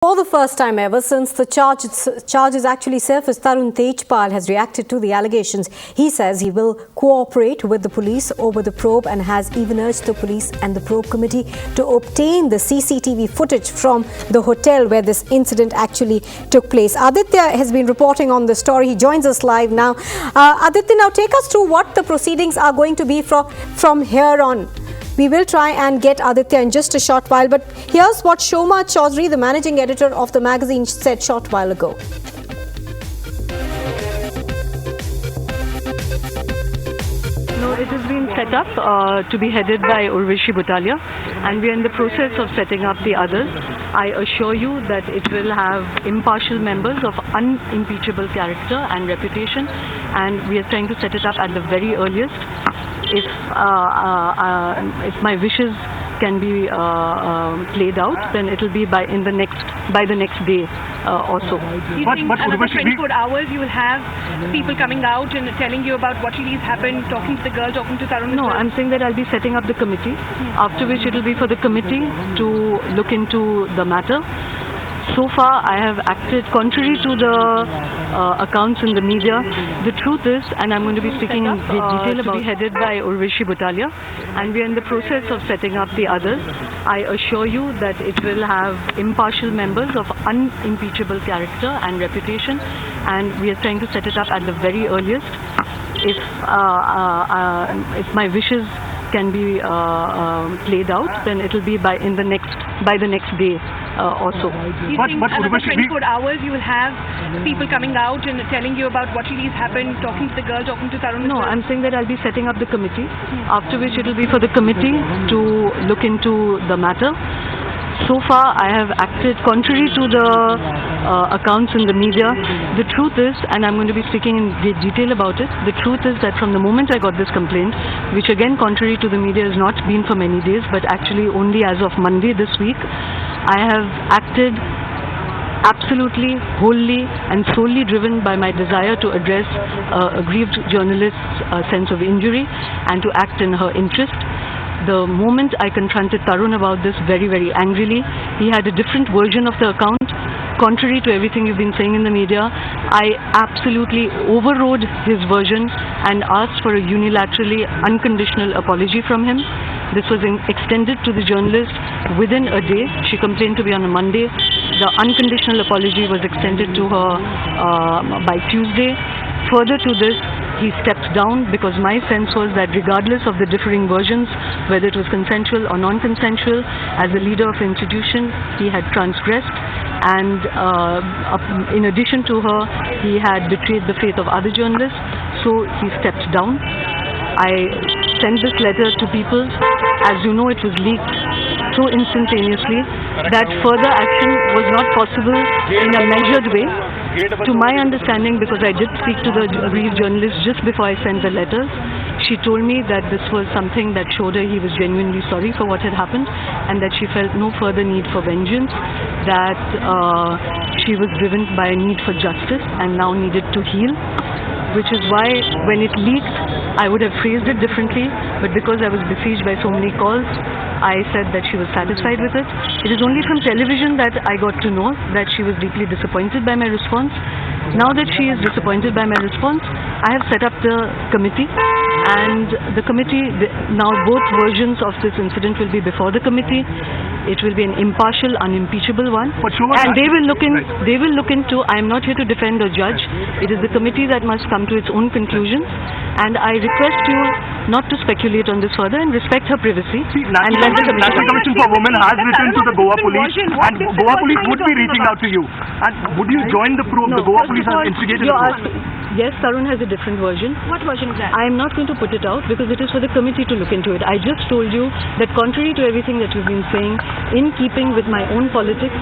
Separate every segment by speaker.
Speaker 1: For the first time ever since the charges actually surfaced, Tarun Tejpal has reacted to the allegations. He says he will cooperate with the police over the probe and has even urged the police and the probe committee to obtain the CCTV footage from the hotel where this incident actually took place. Aditya has been reporting on the story. He joins us live now. Aditya, now take us through what the proceedings are going to be from here on. We will try and get Aditya in just a short while, but here's what Shoma Chaudhary, the managing editor of the magazine, said short while ago.
Speaker 2: No, it has been set up to be headed by Urvashi Butalia, and we are in the process of setting up the others. I assure you that it will have impartial members of unimpeachable character and reputation, and we are trying to set it up at the very earliest. If my wishes can be played out, then it will be by the next day or so.
Speaker 3: Do you think another 24 hours you will have people coming out and telling you about what really has happened, talking to the girl, talking to Tarun?
Speaker 2: No, I'm saying that I'll be setting up the committee, after which it will be for the committee to look into the matter. So far, I have acted contrary to the accounts in the media. The truth is, and I'm going to be speaking in detail about it, headed by Urvashi Butalia, and we are in the process of setting up the others. I assure you that it will have impartial members of unimpeachable character and reputation, and we are trying to set it up at the very earliest. If my wishes can be played out, then it will be by the next day or so.
Speaker 3: Do you think another 24 hours you will have people coming out and telling you about what really has happened, talking to the girl, talking to Tarun?
Speaker 2: No, I'm saying that I'll be setting up the committee, after which it will be for the committee to look into the matter. So far, I have acted contrary to the accounts in the media. The truth is, and I'm going to be speaking in detail about it, the truth is that from the moment I got this complaint, which again contrary to the media has not been for many days, but actually only as of Monday this week, I have acted absolutely, wholly and solely driven by my desire to address a aggrieved journalist's sense of injury and to act in her interest. The moment I confronted Tarun about this very, very angrily, he had a different version of the account. Contrary to everything you've been saying in the media, I absolutely overrode his version and asked for a unilaterally unconditional apology from him. This was extended to the journalist within a day. She complained to me on a Monday. The unconditional apology was extended to her by Tuesday. Further to this, he stepped down because my sense was that regardless of the differing versions, whether it was consensual or non-consensual, as a leader of an institution, he had transgressed, and in addition to her, he had betrayed the faith of other journalists, so he stepped down. I sent this letter to people. As you know, it was leaked so instantaneously that further action was not possible in a measured way. To my understanding, because I did speak to the aggrieved journalist just before I sent the letters, she told me that this was something that showed her he was genuinely sorry for what had happened and that she felt no further need for vengeance, that she was driven by a need for justice and now needed to heal, which is why when it leaked, I would have phrased it differently, but because I was besieged by so many calls, I said that she was satisfied with it. It is only from television that I got to know that she was deeply disappointed by my response. Now that she is disappointed by my response, I have set up the committee, and the committee, now both versions of this incident will be before the committee. It will be an impartial, unimpeachable one, and they will look into. I am not here to defend or judge. It is the committee that must come to its own conclusions, and I request you not to speculate on this further and respect her privacy.
Speaker 4: And let the National Commission for Women has written to the Goa police, and Goa police would be reaching out to you. And would you join the probe? The Goa police has instigated the probe.
Speaker 2: Yes, Tarun has a different version.
Speaker 3: What version is that?
Speaker 2: I am not going to put it out because it is for the committee to look into it. I just told you that contrary to everything that you've been saying, in keeping with my own politics,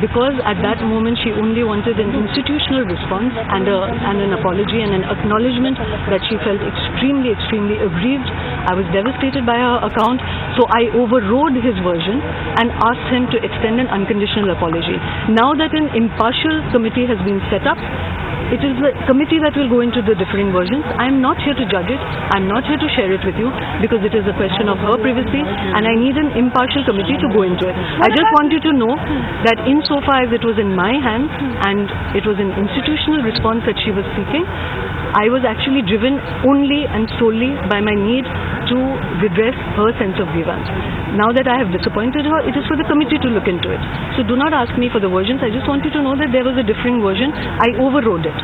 Speaker 2: because at that moment she only wanted an institutional response and an apology and an acknowledgement that she felt extremely, extremely aggrieved. I was devastated by her account, so I overrode his version and asked him to extend an unconditional apology. Now that an impartial committee has been set up, It is the committee that will go into the differing versions. I am not here to judge it. I am not here to share it with you because it is a question of her privacy and I need an impartial committee to go into it. I just want you to know that insofar as it was in my hands and it was an institutional response that she was seeking, I was actually driven only and solely by my need to redress her sense of grievance. Now that I have disappointed her, it is for the committee to look into it. So do not ask me for the versions. I just want you to know that there was a differing version. I overrode it.